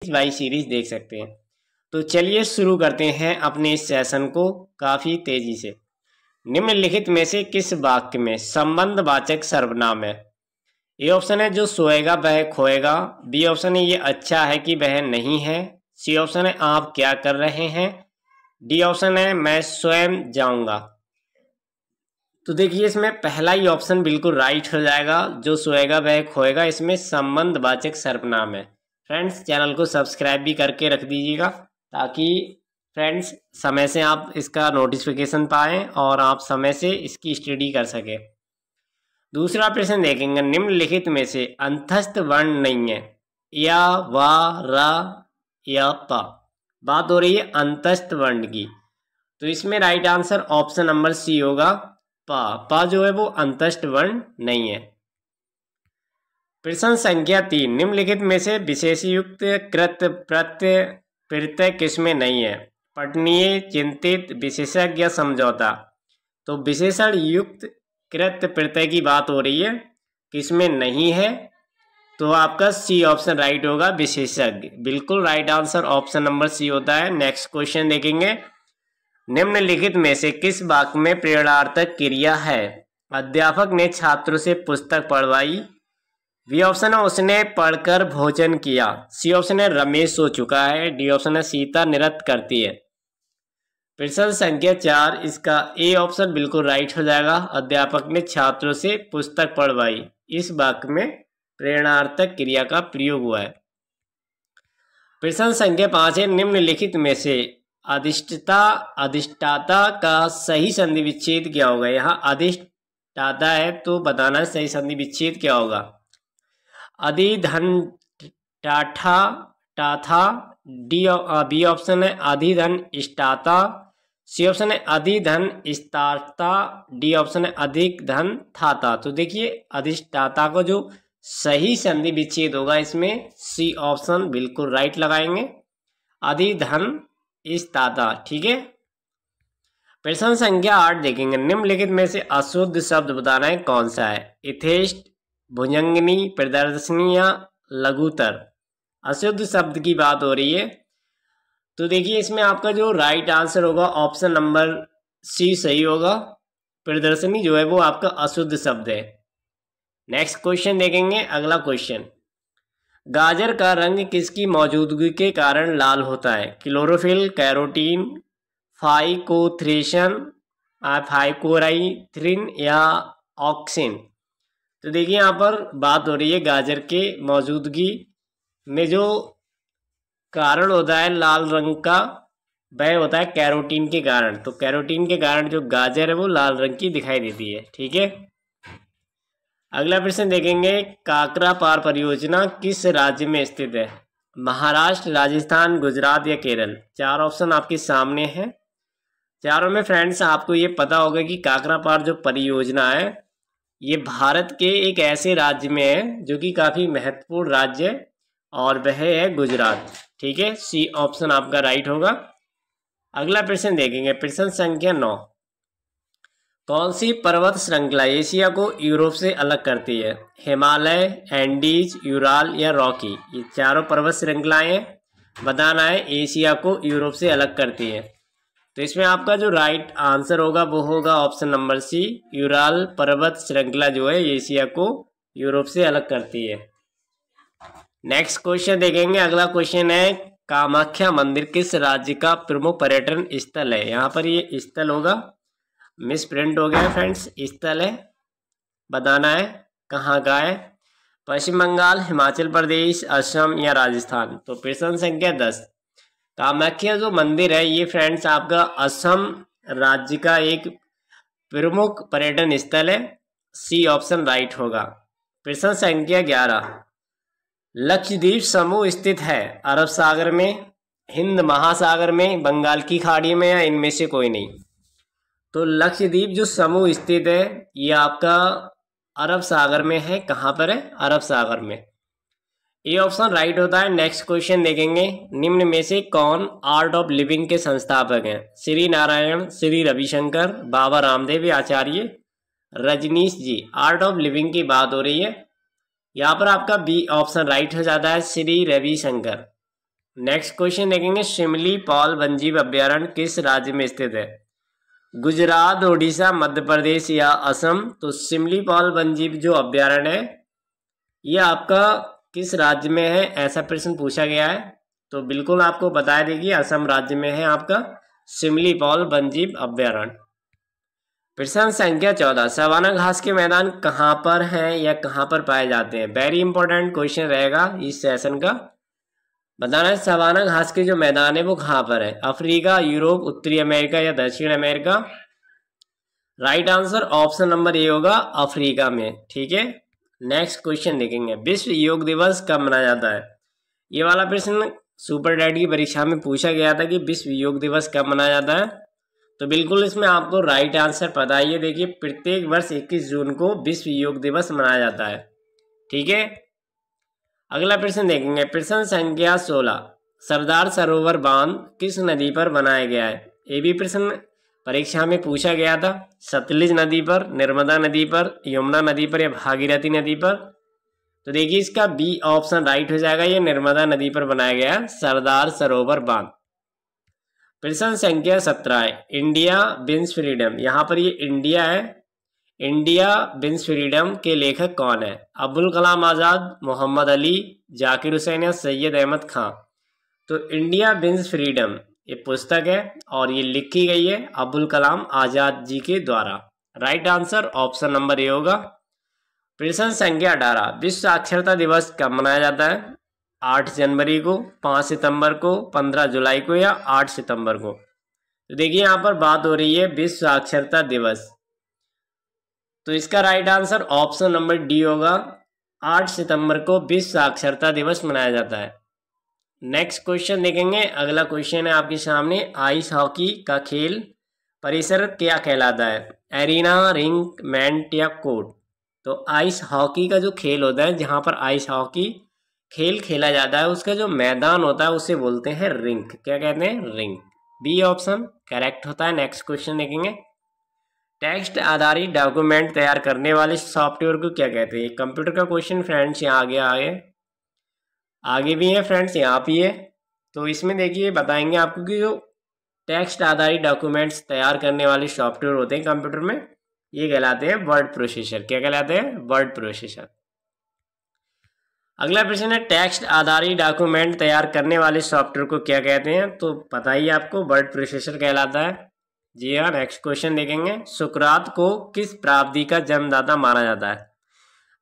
By series देख सकते हैं। तो चलिए शुरू करते हैं अपने इस सेशन को काफ़ी तेजी से। निम्नलिखित में से किस वाक्य में संबंधवाचक सर्वनाम है? ए ऑप्शन है जो सोएगा वह खोएगा, बी ऑप्शन है ये अच्छा है कि वह नहीं है, सी ऑप्शन है आप क्या कर रहे हैं, डी ऑप्शन है मैं स्वयं जाऊंगा। तो देखिए इसमें पहला ही ऑप्शन बिल्कुल राइट हो जाएगा, जो सोएगा वह खोएगा इसमें संबंधवाचक सर्वनाम है। फ्रेंड्स चैनल को सब्सक्राइब भी करके रख दीजिएगा ताकि फ्रेंड्स समय से आप इसका नोटिफिकेशन पाएं और आप समय से इसकी स्टडी कर सकें। दूसरा प्रश्न देखेंगे, निम्नलिखित में से अंतस्थ वर्ण नहीं है, या, वा, रा या पा। बात हो रही है अंतस्थ वर्ण की, तो इसमें right answer option number C होगा, पा। पा जो है वो अंतस्थ वर्ण नहीं है। प्रश्न संख्या 3, निम्नलिखित में से विशेषयुक्त कृत प्रत्यय प्रत्यय किसमें नहीं है? पठनीय, चिंतित, विशेषज्ञ या समझौता। तो विशेषण युक्त कृत प्रत्यय की बात हो रही है, किसमें नहीं है? तो आपका सी ऑप्शन राइट होगा, विशेषज्ञ। बिल्कुल right answer option number C होता है। नेक्स्ट क्वेश्चन देखेंगे, निम्नलिखित में से किस वाक्य में प्रेरणार्थक क्रिया है? अध्यापक ने छात्रों से पुस्तक पढ़वाई, बी ऑप्शन है उसने पढ़कर भोजन किया, सी ऑप्शन है रमेश सो चुका है, डी ऑप्शन है सीता नृत्य करती है। प्रश्न संख्या 4, इसका ए ऑप्शन बिल्कुल राइट हो जाएगा, अध्यापक ने छात्रों से पुस्तक पढ़वाई। इस वाक्य में प्रेरणार्थक क्रिया का प्रयोग हुआ है। प्रश्न संख्या 5 है, निम्नलिखित में से अधिष्ठाता का सही संधि विच्छेद क्या होगा? यहाँ अधिष्ठाता है तो बताना सही संधि विच्छेद क्या होगा। अधिधन टाठा टाथा, बी ऑप्शन है अधिधन स्टाता, सी ऑप्शन है अधिधन स्टाता, डी ऑप्शन है अधिक धन थाता। तो देखिए अधिष्ठाता को जो सही संधि विच्छेद होगा इसमें सी ऑप्शन बिल्कुल राइट लगाएंगे, अधिधन स्टाता। ठीक है। प्रश्न संख्या 8 देखेंगे, निम्नलिखित में से अशुद्ध शब्द बताना है कौन सा है? यथेष्ट, भुजंगनी, प्रदर्शनी या लघुतर। अशुद्ध शब्द की बात हो रही है, तो देखिए इसमें आपका जो राइट आंसर होगा ऑप्शन नंबर सी सही होगा, प्रदर्शनी जो है वो आपका अशुद्ध शब्द है। नेक्स्ट क्वेश्चन देखेंगे, अगला क्वेश्चन, गाजर का रंग किसकी मौजूदगी के कारण लाल होता है? क्लोरोफिल, कैरोटीन, फाइकोथ्रेशन, फाइकोराइथ्रिन या ऑक्सिन। तो देखिए यहाँ पर बात हो रही है गाजर के मौजूदगी में जो कारण होता है लाल रंग का, वह होता है कैरोटीन के कारण। तो कैरोटीन के कारण जो गाजर है वो लाल रंग की दिखाई देती है। ठीक है। अगला प्रश्न देखेंगे, काकरा पार परियोजना किस राज्य में स्थित है? महाराष्ट्र, राजस्थान, गुजरात या केरल। 4 ऑप्शन आपके सामने हैं। चारों में फ्रेंड्स आपको ये पता होगा कि काकरा पार जो परियोजना है ये भारत के एक ऐसे राज्य में है जो कि काफ़ी महत्वपूर्ण राज्य है और वह है गुजरात। ठीक है, सी ऑप्शन आपका राइट होगा। अगला प्रश्न देखेंगे, प्रश्न संख्या 9, कौन सी पर्वत श्रृंखला एशिया को यूरोप से अलग करती है? हिमालय, एंडीज, यूराल या रॉकी। ये चारों पर्वत श्रृंखलाएं हैं, बताना है एशिया को यूरोप से अलग करती है। तो इसमें आपका जो राइट आंसर होगा वो होगा ऑप्शन नंबर सी, यूराल पर्वत श्रृंखला जो है एशिया को यूरोप से अलग करती है। नेक्स्ट क्वेश्चन देखेंगे, अगला क्वेश्चन है, कामाख्या मंदिर किस राज्य का प्रमुख पर्यटन स्थल है? यहाँ पर ये स्थल होगा, मिस प्रिंट हो गया है फ्रेंड्स, स्थल है, बताना है कहाँ का है। पश्चिम बंगाल, हिमाचल प्रदेश, असम या राजस्थान। तो प्रश्न संख्या 10, कामाख्या जो मंदिर है ये फ्रेंड्स आपका असम राज्य का एक प्रमुख पर्यटन स्थल है, सी ऑप्शन राइट होगा। प्रश्न संख्या 11, लक्षद्वीप समूह स्थित है अरब सागर में, हिंद महासागर में, बंगाल की खाड़ी में या इनमें से कोई नहीं। तो लक्षद्वीप जो समूह स्थित है ये आपका अरब सागर में है। कहाँ पर है? अरब सागर में। ये ऑप्शन राइट होता है। नेक्स्ट क्वेश्चन देखेंगे, निम्न में से कौन आर्ट ऑफ लिविंग के संस्थापक हैं? श्री नारायण, श्री रविशंकर, बाबा रामदेव या आचार्य रजनीश जी। आर्ट ऑफ लिविंग की बात हो रही है, यहाँ पर आपका बी ऑप्शन राइट हो जाता है, श्री रविशंकर। नेक्स्ट क्वेश्चन देखेंगे, शिमली पॉल वन्यजीव अभ्यारण्य किस राज्य में स्थित है? गुजरात, उड़ीसा, मध्य प्रदेश या असम? तो शिमली पॉल वन्यजीव जो अभ्यारण्य है ये आपका किस राज्य में है, ऐसा प्रश्न पूछा गया है। तो बिल्कुल आपको बता देगी असम राज्य में है आपका शिमली पॉल वन्यजीव अभ्यारण्य। प्रश्न संख्या 14, सवाना घास के मैदान कहाँ पर हैं या कहाँ पर पाए जाते हैं? वेरी इंपॉर्टेंट क्वेश्चन रहेगा इस सेशन का। बताना है सवाना घास के जो मैदान है वो कहाँ पर है? अफ्रीका, यूरोप, उत्तरी अमेरिका या दक्षिण America? Right answer option number A होगा अफ्रीका में। ठीक है, नेक्स्ट क्वेश्चन देखेंगे, विश्व योग दिवस कब मनाया जाता है? ये वाला प्रश्न सुपर डेट की परीक्षा में पूछा गया था कि विश्व योग दिवस कब मनाया जाता है। तो बिल्कुल इसमें आपको राइट आंसर पता ही है। देखिए, प्रत्येक वर्ष 21 जून को विश्व योग दिवस मनाया जाता है। ठीक है, अगला प्रश्न देखेंगे, प्रश्न संख्या 16, सरदार सरोवर बांध किस नदी पर बनाया गया है? ये भी प्रश्न परीक्षा में पूछा गया था। सतलुज नदी पर, नर्मदा नदी पर, यमुना नदी पर या भागीरथी नदी पर? तो देखिए इसका बी ऑप्शन राइट हो जाएगा, ये नर्मदा नदी पर बनाया गया सरदार सरोवर बांध। प्रश्न संख्या 17, इंडिया विंस फ्रीडम, यहाँ पर ये इंडिया है, इंडिया विंस फ्रीडम के लेखक कौन है? अब्दुल कलाम आज़ाद, मोहम्मद अली, जाकिर हुसैन या सैयद अहमद खां? तो इंडिया विंस फ्रीडम ये पुस्तक है और ये लिखी गई है अब्दुल कलाम आज़ाद जी के द्वारा। Right answer option number A होगा। प्रश्न संख्या 18, विश्व साक्षरता दिवस कब मनाया जाता है? 8 जनवरी को, 5 सितंबर को, 15 जुलाई को या 8 सितंबर को? तो देखिए यहाँ पर बात हो रही है विश्व साक्षरता दिवस, तो इसका right answer option number D होगा, 8 सितंबर को विश्व साक्षरता दिवस मनाया जाता है। नेक्स्ट क्वेश्चन देखेंगे, अगला क्वेश्चन है आपके सामने, आइस हॉकी का खेल परिसर क्या कहलाता है? एरिना, रिंक, मैट या कोर्ट? तो आइस हॉकी का जो खेल होता है, जहां पर आइस हॉकी खेल खेला जाता है, उसका जो मैदान होता है उसे बोलते हैं रिंक। क्या कहते हैं? रिंक। बी ऑप्शन करेक्ट होता है। नेक्स्ट क्वेश्चन देखेंगे, टेक्स्ट आधारित डॉक्यूमेंट तैयार करने वाले सॉफ्टवेयर को क्या कहते हैं? कंप्यूटर का क्वेश्चन फ्रेंड्स, यहाँ आगे भी है फ्रेंड्स, यहाँ भी है। तो इसमें देखिए बताएंगे आपको कि जो टेक्स्ट आधारित डॉक्यूमेंट्स तैयार करने वाले सॉफ्टवेयर होते हैं कंप्यूटर में, ये कहलाते हैं वर्ड प्रोसेसर। क्या कहलाते हैं? Word processor. अगला प्रश्न है, टेक्स्ट आधारित डॉक्यूमेंट तैयार करने वाले सॉफ्टवेयर को क्या कहते हैं? तो पता ही आपको, वर्ड प्रोसेसर कहलाता है। जी हाँ, नेक्स्ट क्वेश्चन देखेंगे, सुकरात को किस प्राप्ति का जन्मदाता माना जाता है?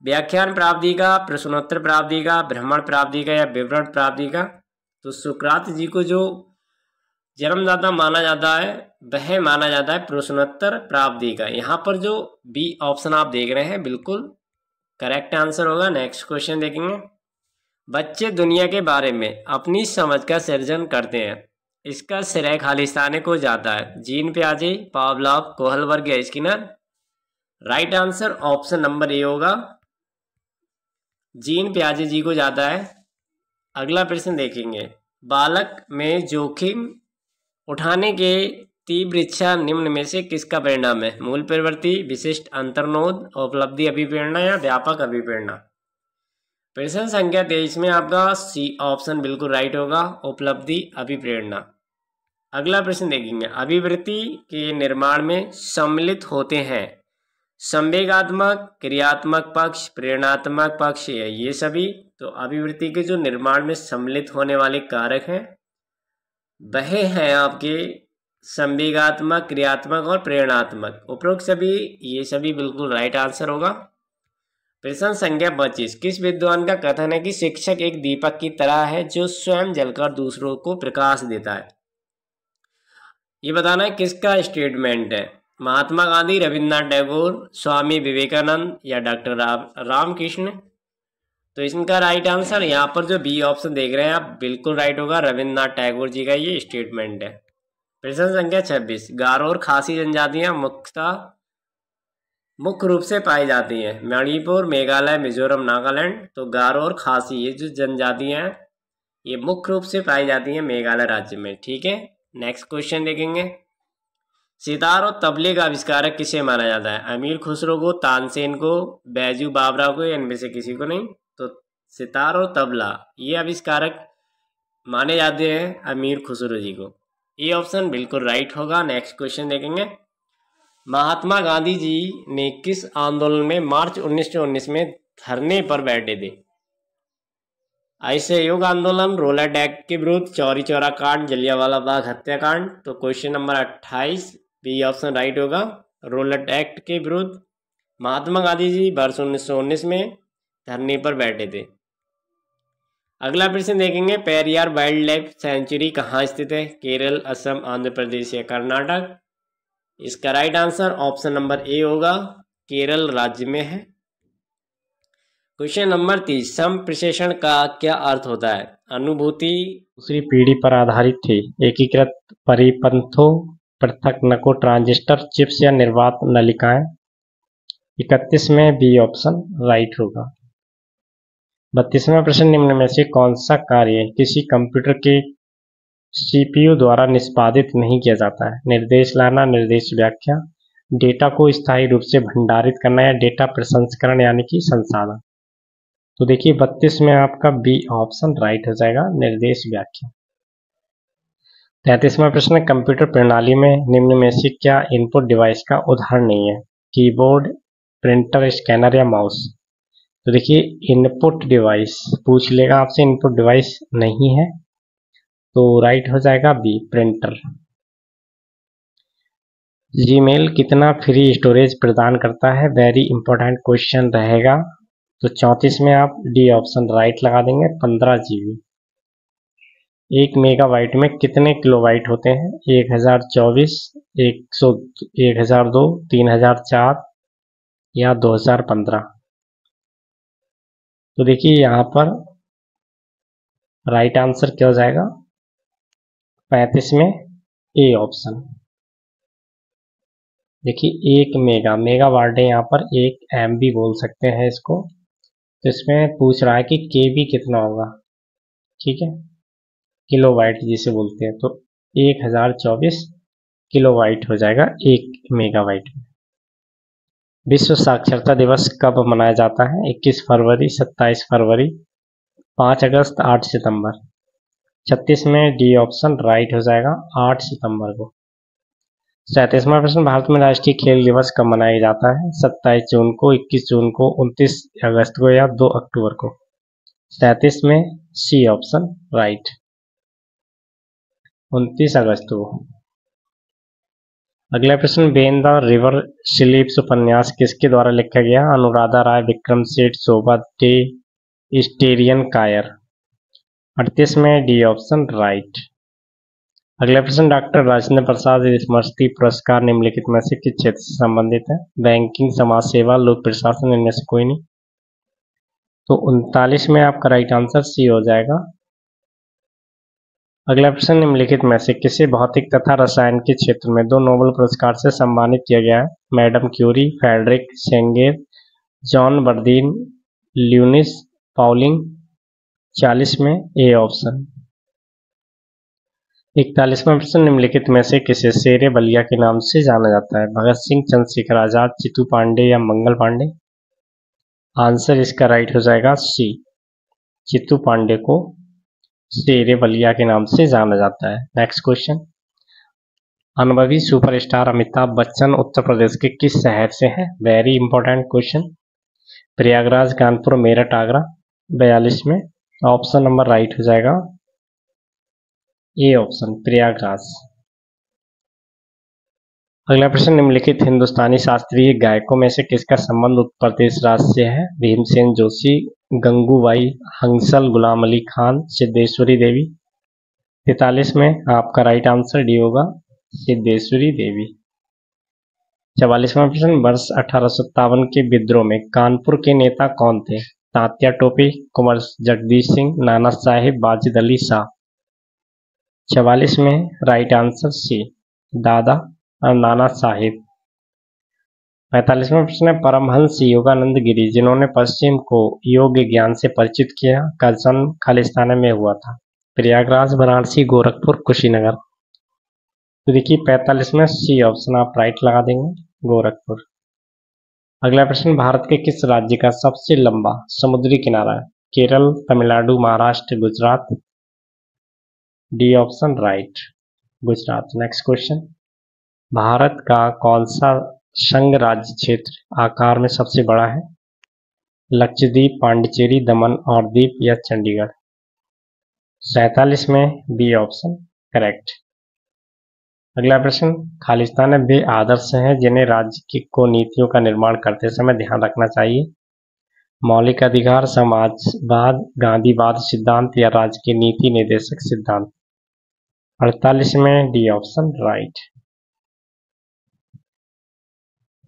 व्याख्यान प्राप्ति का, प्रश्नोत्तर प्राप्ति का, भ्रमण प्राप्ति का या विवरण प्राप्ति का? तो सुकरात जी को जो जन्मदाता माना जाता है वह माना जाता है प्रश्नोत्तर प्राप्ति का। यहाँ पर जो बी ऑप्शन आप देख रहे हैं बिल्कुल करेक्ट आंसर होगा। नेक्स्ट क्वेश्चन देखेंगे, बच्चे दुनिया के बारे में अपनी समझ का सृजन करते हैं, इसका श्रेय खालिस्तानी को जाता है? जीन पियाजे, पावलोव, कोहलबर्ग या Skinner? Right answer option number A होगा, जीन पियाजे जी को जाता है। अगला प्रश्न देखेंगे, बालक में जोखिम उठाने के तीव्र इच्छा निम्न में से किसका परिणाम है? मूल प्रवृत्ति, विशिष्ट अंतर्नोद, उपलब्धि अभिप्रेरणा या व्यापक अभिप्रेरणा? प्रश्न संख्या 23 में आपका सी ऑप्शन बिल्कुल राइट होगा, उपलब्धि अभिप्रेरणा। अगला प्रश्न देखेंगे, अभिवृत्ति के निर्माण में सम्मिलित होते हैं संवेगात्मक, क्रियात्मक पक्ष, प्रेरणात्मक पक्ष है ये सभी। तो अभिवृत्ति के जो निर्माण में सम्मिलित होने वाले कारक हैं वह हैं आपके संवेगात्मक, क्रियात्मक और प्रेरणात्मक। उपरोक्त सभी, ये सभी बिल्कुल राइट आंसर होगा। प्रश्न संख्या 25, किस विद्वान का कथन है कि शिक्षक एक दीपक की तरह है जो स्वयं जलकर दूसरों को प्रकाश देता है? ये बताना है किसका स्टेटमेंट है? महात्मा गांधी, रविन्द्रनाथ टैगोर, स्वामी विवेकानंद या डॉक्टर रामकृष्ण? तो इनका राइट आंसर यहाँ पर जो बी ऑप्शन देख रहे हैं आप बिल्कुल राइट होगा, रविन्द्रनाथ टैगोर जी का ये स्टेटमेंट है। प्रश्न संख्या 26, गारो और खासी जनजातियां मुख्य रूप से पाई जाती हैं मणिपुर, मेघालय, मिजोरम, नागालैंड? तो गारो और खासी ये जो जनजातियां हैं ये मुख्य रूप से पाई जाती हैं मेघालय राज्य में। ठीक है, नेक्स्ट क्वेश्चन देखेंगे, सितार और तबले का आविष्कारक किसे माना जाता है? अमीर खुसरो को, तानसेन को, बैजू बावरा को या इनमें से किसी को नहीं? तो सितार और तबला ये आविष्कारक माने जाते हैं अमीर खुसरो जी को। ये ऑप्शन बिल्कुल राइट होगा। नेक्स्ट क्वेश्चन देखेंगे, महात्मा गांधी जी ने किस आंदोलन में मार्च 1919 में धरने पर बैठे थे? असहयोग आंदोलन, रोलर एक्ट के विरुद्ध, चौरी चौरा कांड, जलियांवाला बाग हत्याकांड। तो question number 28 B option right होगा, रोलर एक्ट के विरुद्ध महात्मा गांधी जी वर्ष 1919 में धरने पर बैठे थे। अगला प्रश्न देखेंगे, पेरियार वाइल्ड लाइफ सेंचुरी कहाँ स्थित है? केरल, असम, आंध्र प्रदेश या कर्नाटक? इसका right answer option number A होगा, केरल राज्य में है। क्वेश्चन नंबर 30, संप्रेषण का क्या अर्थ होता है? अनुभूति दूसरी पीढ़ी पर आधारित थी, एकीकृत परिपंथों, पृथक नको, ट्रांजिस्टर, चिप्स या निर्वात नलिकाएं। 31 में बी ऑप्शन राइट होगा। 32वां प्रश्न, निम्न में से कौन सा कार्य किसी कंप्यूटर के सीपीयू द्वारा निष्पादित नहीं किया जाता है? निर्देश लाना, निर्देश व्याख्या, डेटा को स्थायी रूप से भंडारित करना या डेटा प्रसंस्करण यानी कि संसाधन। तो देखिए 32 में आपका बी ऑप्शन राइट हो जाएगा, निर्देश व्याख्या। 33वां प्रश्न, कंप्यूटर प्रणाली में निम्न में से क्या इनपुट डिवाइस का उदाहरण नहीं है? कीबोर्ड, प्रिंटर, स्कैनर या माउस? तो देखिए इनपुट डिवाइस पूछ लेगा आपसे, इनपुट डिवाइस नहीं है, तो राइट हो जाएगा बी, प्रिंटर। जीमेल कितना फ्री स्टोरेज प्रदान करता है? वेरी इंपॉर्टेंट क्वेश्चन रहेगा। तो 34 में आप डी ऑप्शन राइट लगा देंगे, 15 GB। 1 मेगाबाइट में कितने किलोबाइट होते हैं? 1024, 1002, 3004 या 2015? तो देखिए यहाँ पर राइट आंसर क्या हो जाएगा? 35 में ए ऑप्शन। देखिए 1 मेगावाट है, यहाँ पर 1 MB बोल सकते हैं इसको। तो इसमें पूछ रहा है कि केबी कितना होगा, ठीक है, किलोवाइट जिसे बोलते हैं। तो 1024 किलोवाइट हो जाएगा 1 मेगावाइट में। विश्व साक्षरता दिवस कब मनाया जाता है? 21 फरवरी, 27 फरवरी, 5 अगस्त, 8 सितंबर? 36 में डी ऑप्शन राइट हो जाएगा, 8 सितंबर को। 37वां प्रश्न, भारत में राष्ट्रीय खेल दिवस कब मनाया जाता है? 27 जून को, 21 जून को, 29 अगस्त को या 2 अक्टूबर को? 37 में सी ऑप्शन राइट, 29 अगस्त को। अगला प्रश्न, वेन द रिवर स्लीप्स उपन्यास किसके द्वारा लिखा गया? अनुराधा राय, विक्रम सेठ, शोभा डे, स्टेरियन कायर? 38 में डी ऑप्शन राइट। अगला प्रश्न, डॉक्टर राजेंद्र प्रसाद स्मृति पुरस्कार निम्नलिखित में से किस क्षेत्र से संबंधित है? बैंकिंग, समाज सेवा, लोक प्रशासन, इनमें से कोई नहीं? तो 39 में आपका राइट आंसर सी हो जाएगा। अगला प्रश्न, निम्नलिखित में से किसे भौतिक तथा रसायन के क्षेत्र में 2 नोबेल पुरस्कार से सम्मानित किया गया है? Madam Curie, Frederick Sanger, John Bardeen, Linus Pauling? 40 में ए ऑप्शन। 41वां प्रश्न, निम्नलिखित में से किसे शेरे बलिया के नाम से जाना जाता है? भगत सिंह, चंद्रशेखर आजाद, चित्तू पांडे या मंगल पांडे? आंसर इसका राइट हो जाएगा सी, चित्तू पांडे को शेरे बलिया के नाम से जाना जाता है। नेक्स्ट क्वेश्चन, अनुभवी सुपरस्टार अमिताभ बच्चन उत्तर प्रदेश के किस शहर से हैं? Very important question. Prayagraj, Kanpur, Meerut, Agra? 42 में ऑप्शन नंबर राइट हो जाएगा ए ऑप्शन, प्रयागराज। अगला प्रश्न, निम्नलिखित हिंदुस्तानी शास्त्रीय गायकों में से किसका संबंध उत्तर प्रदेश राज्य से है? भीमसेन जोशी, गंगूबाई, हंसल, गुलाम अली खान, सिद्धेश्वरी देवी? 43 में आपका राइट आंसर डी होगा, सिद्धेश्वरी देवी। 44वां प्रश्न, वर्ष 1857 के विद्रोह में कानपुर के नेता कौन थे? तात्या टोपे, कुंवर जगदीश सिंह, नाना साहेब, वाजिद अली शाह? 44 में राइट आंसर सी, दादा और नाना साहेब। 45वां प्रश्न है, परमहंस योगानंद गिरी जिन्होंने पश्चिम को योग ज्ञान से परिचित किया का जन्म खालिस्तान में हुआ था? प्रयागराज, वाराणसी, गोरखपुर, कुशीनगर? तो देखिए 45 में सी ऑप्शन आप राइट लगा देंगे, गोरखपुर। अगला प्रश्न, भारत के किस राज्य का सबसे लंबा समुद्री किनारा है? Kerala, Tamil Nadu, Maharashtra, Gujarat? D option right, Gujarat. Next question, Bharat का कौन सा संघ राज्य क्षेत्र आकार में सबसे बड़ा है? लक्षद्वीप, पांडिचेरी, दमन और दीव या चंडीगढ़? 47 में बी ऑप्शन करेक्ट। अगला प्रश्न, खालिस्तान में वे आदर्श हैं जिन्हें राज्य को नीतियों का निर्माण करते समय ध्यान रखना चाहिए? मौलिक अधिकार, समाजवाद, गांधीवाद सिद्धांत या राज्य के नीति निर्देशक सिद्धांत? 48 में डी ऑप्शन राइट।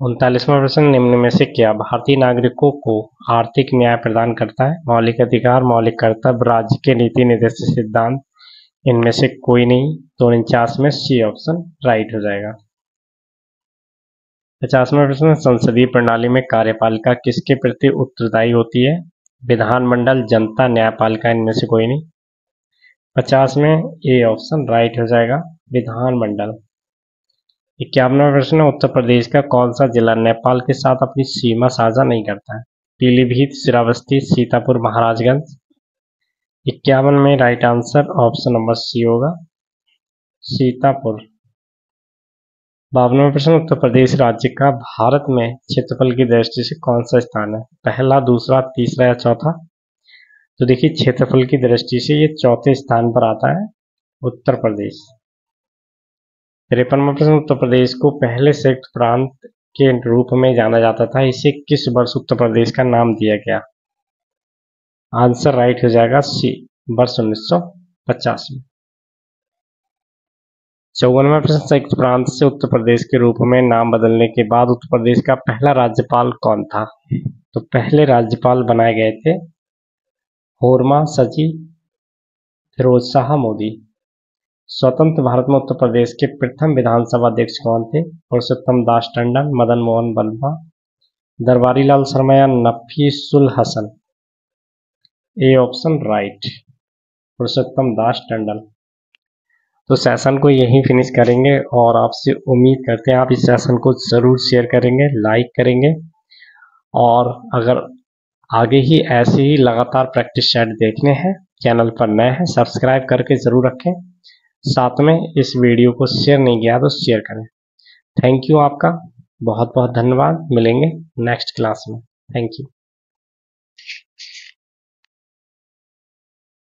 39वां प्रश्न, निम्न में से क्या भारतीय नागरिकों को आर्थिक न्याय प्रदान करता है? मौलिक अधिकार, मौलिक कर्तव्य, राज्य के नीति निर्देशक सिद्धांत, इनमें से कोई नहीं। तो 49 में सी ऑप्शन राइट हो जाएगा। 50वां प्रश्न, संसदीय प्रणाली में कार्यपालिका किसके प्रति उत्तरदायी होती है? विधानमंडल, जनता, न्यायपालिका, इनमें से कोई नहीं। 50 में ए ऑप्शन राइट हो जाएगा, विधानमंडल। 51वां प्रश्न, उत्तर प्रदेश का कौन सा जिला नेपाल के साथ अपनी सीमा साझा नहीं करता है? पीलीभीत, श्रावस्ती, सीतापुर, महाराजगंज? 51 में right answer option number C होगा, सीतापुर। 52वां प्रश्न, उत्तर प्रदेश राज्य का भारत में क्षेत्रफल की दृष्टि से कौन सा स्थान है? पहला, दूसरा, तीसरा या चौथा? तो देखिए, क्षेत्रफल की दृष्टि से ये चौथे स्थान पर आता है, उत्तर प्रदेश। 53वां प्रश्न, उत्तर प्रदेश को पहले संयुक्त प्रांत के रूप में जाना जाता था, इसे किस वर्ष उत्तर प्रदेश का नाम दिया गया? आंसर राइट हो जाएगा सी, वर्ष 1950 में। 54वां प्रश्न, संयुक्त प्रांत से उत्तर प्रदेश के रूप में नाम बदलने के बाद उत्तर प्रदेश का पहला राज्यपाल कौन था? तो पहले राज्यपाल बनाए गए थे होरमा सची फिरोज शाह मोदी। स्वतंत्र भारत में उत्तर प्रदेश के प्रथम विधानसभा अध्यक्ष कौन थे? पुरुषोत्तम दास टंडन, मदन मोहन वर्मा, दरबारी लाल शर्मा या Nafisul Hasan? A option right, पुरुषोत्तम दास टंडन। तो सेशन को यहीं फिनिश करेंगे और आपसे उम्मीद करते हैं आप इस सेशन को ज़रूर शेयर करेंगे, लाइक करेंगे, और अगर आगे ही ऐसे ही लगातार प्रैक्टिस सेट देखने हैं, चैनल पर नए हैं, सब्सक्राइब करके ज़रूर रखें। साथ में इस वीडियो को शेयर नहीं किया तो शेयर करें। थैंक यू, आपका बहुत बहुत धन्यवाद। मिलेंगे नेक्स्ट क्लास में। Thank you.